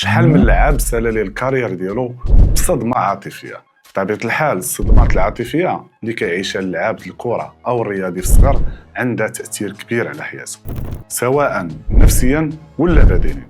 شحال من لاعب سال ليه الكارير ديالو بصدمه عاطفيه. بطبيعه الحال الصدمات العاطفيه اللي كيعيشها اللاعب الكره او الرياضي في الصغر عندها تاثير كبير على حياته، سواء نفسيا ولا بدنيا.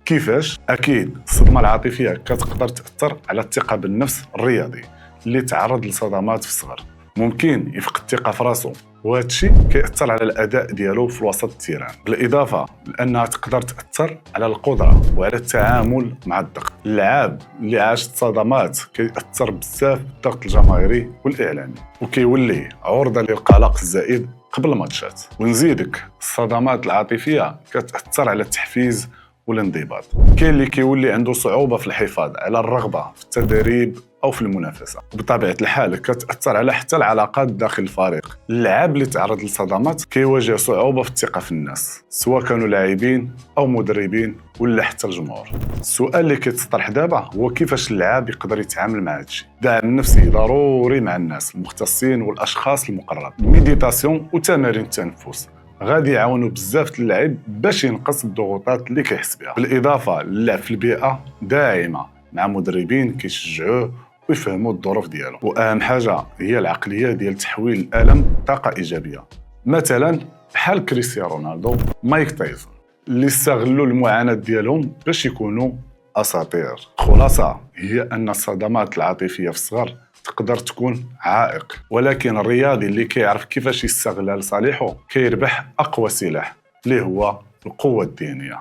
كيفاش؟ اكيد الصدمه العاطفيه كتقدر تاثر على الثقه بالنفس الرياضي اللي تعرض لصدمات في الصغر. ممكن يفقد الثقه في راسو، وهذا الشيء كيأثر على الاداء ديالو في الوسط التيران، بالاضافه لانها تقدر تاثر على القدره وعلى التعامل مع الضغط. اللعاب اللي عاش صدمات كيأثر بزاف بالضغط الجماهيري والاعلامي، وكيولي عرضه للقلق الزائد قبل الماتشات. ونزيدك الصدمات العاطفيه كتأثر على التحفيز والانضباط. كاين اللي كيولي عنده صعوبه في الحفاظ على الرغبه في التدريب او في المنافسه، بطبيعه الحال كتاثر على حتى العلاقات داخل الفريق. اللاعب اللي تعرض للصدمات كيواجه صعوبه في الثقه في الناس، سواء كانوا لاعبين او مدربين ولا حتى الجمهور. السؤال اللي كيتطرح دابا هو كيفاش اللاعب يقدر يتعامل مع هادشي. الدعم النفسي ضروري مع الناس المختصين والاشخاص المقربين. الميديتاسيون وتمارين التنفس غادي يعاونوا بزاف اللاعب باش ينقص الضغوطات اللي كيحس بها، بالاضافه للعب في البيئه داعمه مع مدربين كيشجعوه ويفهموا الظروف ديالو. واهم حاجه هي العقليه ديال تحويل الالم طاقه ايجابيه، مثلا بحال كريستيانو رونالدو، مايك تايسون، اللي استغلوا المعاناه ديالهم باش يكونوا اساطير. الخلاصه هي ان الصدمات العاطفيه في الصغر تقدر تكون عائق، ولكن الرياضي اللي كيعرف كيفاش يستغلها لصالحه كيربح اقوى سلاح اللي هو القوه الذهنيه.